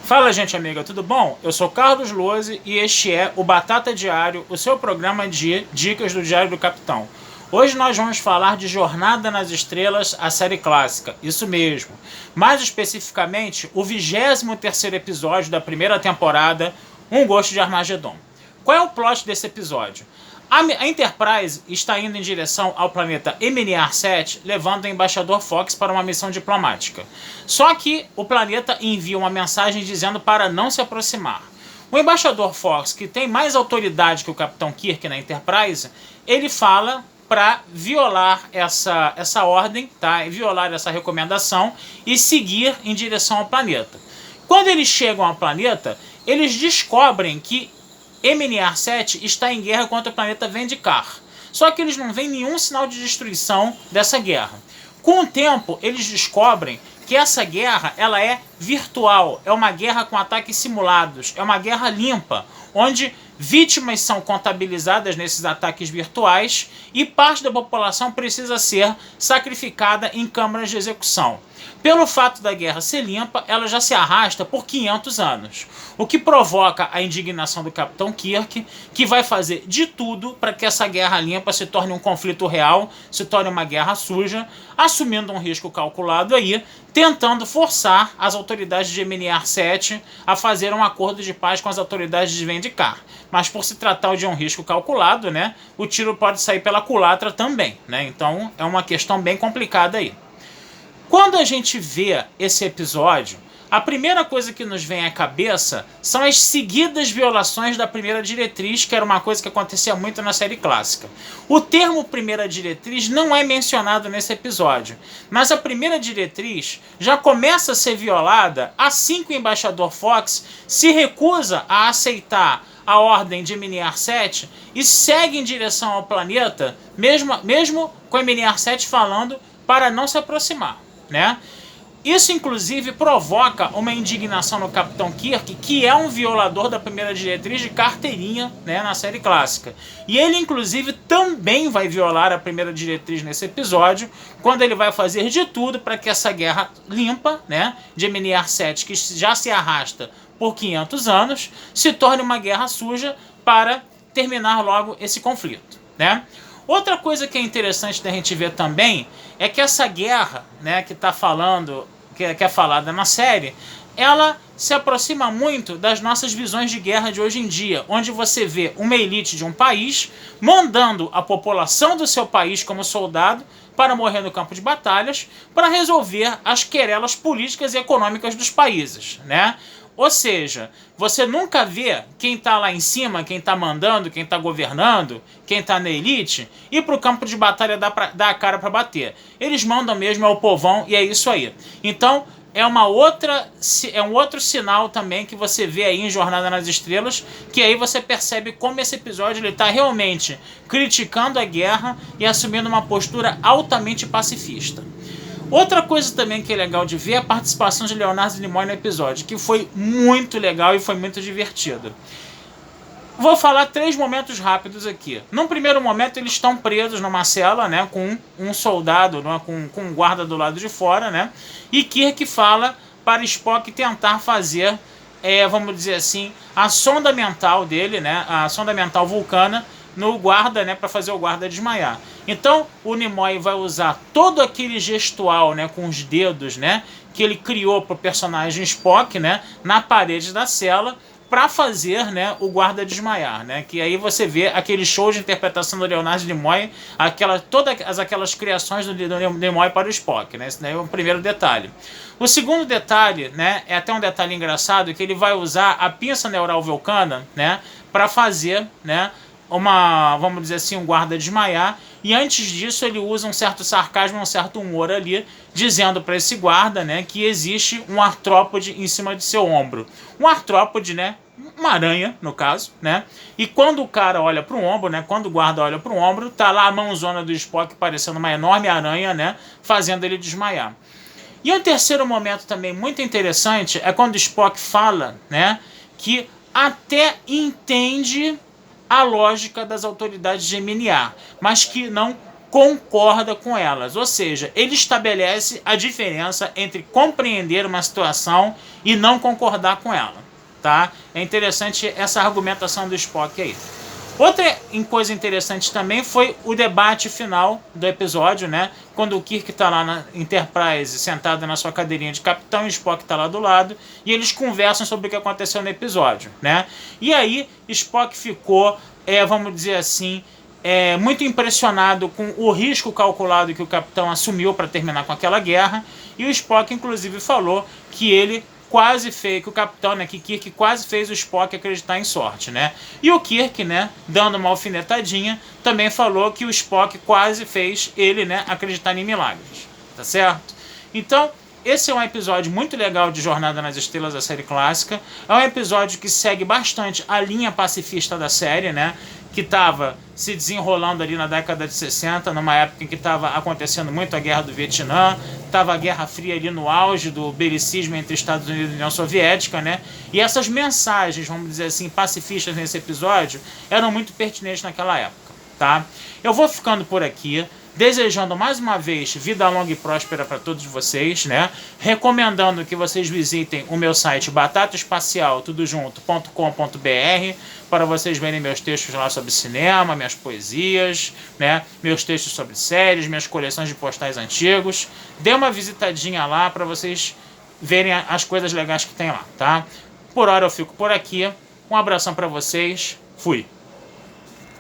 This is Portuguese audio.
Fala, gente amiga, tudo bom? Eu sou Carlos Lose e este é o Batata Diário, o seu programa de dicas do Diário do Capitão. Hoje nós vamos falar de Jornada nas Estrelas, a série clássica, isso mesmo. Mais especificamente, o 23º episódio da primeira temporada, Um Gosto de Armagedon. Qual é o plot desse episódio? A Enterprise está indo em direção ao planeta MNR-7, levando o embaixador Fox para uma missão diplomática. Só que o planeta envia uma mensagem dizendo para não se aproximar. O embaixador Fox, que tem mais autoridade que o Capitão Kirk na Enterprise, ele fala para violar essa ordem, tá? Violar essa recomendação e seguir em direção ao planeta. Quando eles chegam ao planeta, eles descobrem que MNR-7 está em guerra contra o planeta Vendikar. Só que eles não veem nenhum sinal de destruição dessa guerra. Com o tempo, eles descobrem que essa guerra ela é virtual, é uma guerra com ataques simulados, é uma guerra limpa, onde vítimas são contabilizadas nesses ataques virtuais e parte da população precisa ser sacrificada em câmaras de execução. Pelo fato da guerra ser limpa, ela já se arrasta por 500 anos, o que provoca a indignação do Capitão Kirk, que vai fazer de tudo para que essa guerra limpa se torne um conflito real, se torne uma guerra suja, assumindo um risco calculado aí, tentando forçar as autoridades de MNR-7 a fazer um acordo de paz com as autoridades de Vendikar. Mas por se tratar de um risco calculado, né, o tiro pode sair pela culatra também, né? Então é uma questão bem complicada aí. Quando a gente vê esse episódio, a primeira coisa que nos vem à cabeça são as seguidas violações da primeira diretriz, que era uma coisa que acontecia muito na série clássica. O termo primeira diretriz não é mencionado nesse episódio, mas a primeira diretriz já começa a ser violada assim que o embaixador Fox se recusa a aceitar a ordem de MNR-7 e segue em direção ao planeta, mesmo com MNR-7 falando para não se aproximar, né? Isso, inclusive, provoca uma indignação no Capitão Kirk, que é um violador da primeira diretriz de carteirinha, né, na série clássica. E ele, inclusive, também vai violar a primeira diretriz nesse episódio, quando ele vai fazer de tudo para que essa guerra limpa, né, de MNR-7, que já se arrasta por 500 anos, se torne uma guerra suja para terminar logo esse conflito, né? Outra coisa que é interessante da gente ver também é que essa guerra, né, que é falada na série, ela se aproxima muito das nossas visões de guerra de hoje em dia, onde você vê uma elite de um país mandando a população do seu país como soldado para morrer no campo de batalhas para resolver as querelas políticas e econômicas dos países, né? Ou seja, você nunca vê quem está lá em cima, quem está mandando, quem está governando, quem está na elite, ir para o campo de batalha dar a cara para bater. Eles mandam mesmo ao povão e é isso aí. Então, é um outro sinal também que você vê aí em Jornada nas Estrelas, que aí você percebe como esse episódio está realmente criticando a guerra e assumindo uma postura altamente pacifista. Outra coisa também que é legal de ver é a participação de Leonard Nimoy no episódio, que foi muito legal e foi muito divertido. Vou falar 3 momentos rápidos aqui. Num primeiro momento, eles estão presos numa cela, né, com um soldado, né, com um guarda do lado de fora, né, e Kirk fala para Spock tentar fazer, vamos dizer assim, a sonda mental dele, né, a sonda mental vulcana, no guarda, né, para fazer o guarda desmaiar. Então, o Nimoy vai usar todo aquele gestual, né, com os dedos, né, que ele criou para o personagem Spock, né, na parede da cela, para fazer, né, o guarda desmaiar, né, que aí você vê aquele show de interpretação do Leonard Nimoy, todas aquelas criações do Nimoy para o Spock, né, esse daí é o primeiro detalhe. O segundo detalhe, né, é até um detalhe engraçado, que ele vai usar a pinça neural vulcana, né, para fazer, né, vamos dizer assim, um guarda desmaiar, e antes disso ele usa um certo sarcasmo, um certo humor ali, dizendo para esse guarda, né, que existe um artrópode em cima de seu ombro. Um artrópode, né, uma aranha, no caso, né, e quando o cara olha para o ombro, né, quando o guarda olha para o ombro, tá lá a mãozona do Spock parecendo uma enorme aranha, né, fazendo ele desmaiar. E um terceiro momento também muito interessante é quando o Spock fala, né, que até entende a lógica das autoridades de MNA, mas que não concorda com elas, ou seja, ele estabelece a diferença entre compreender uma situação e não concordar com ela, tá? É interessante essa argumentação do Spock aí. Outra coisa interessante também foi o debate final do episódio, né? Quando o Kirk está lá na Enterprise, sentado na sua cadeirinha de capitão, e o Spock está lá do lado, e eles conversam sobre o que aconteceu no episódio, né? E aí, Spock ficou, vamos dizer assim, muito impressionado com o risco calculado que o capitão assumiu para terminar com aquela guerra, e o Spock, inclusive, falou que ele quase fez, que o capitão, né, que Kirk quase fez o Spock acreditar em sorte, né? E o Kirk, né, dando uma alfinetadinha, também falou que o Spock quase fez ele, né, acreditar em milagres, tá certo? Então, esse é um episódio muito legal de Jornada nas Estrelas, da série clássica. É um episódio que segue bastante a linha pacifista da série, né? Que estava se desenrolando ali na década de 60, numa época em que estava acontecendo muito a Guerra do Vietnã, estava a Guerra Fria ali no auge do belicismo entre Estados Unidos e União Soviética, né? E essas mensagens, vamos dizer assim, pacifistas nesse episódio, eram muito pertinentes naquela época, tá? Eu vou ficando por aqui, desejando mais uma vez vida longa e próspera para todos vocês, né? Recomendando que vocês visitem o meu site batataespacial.com.br para vocês verem meus textos lá sobre cinema, minhas poesias, né? Meus textos sobre séries, minhas coleções de postais antigos. Dê uma visitadinha lá para vocês verem as coisas legais que tem lá, tá? Por hora eu fico por aqui. Um abração para vocês. Fui!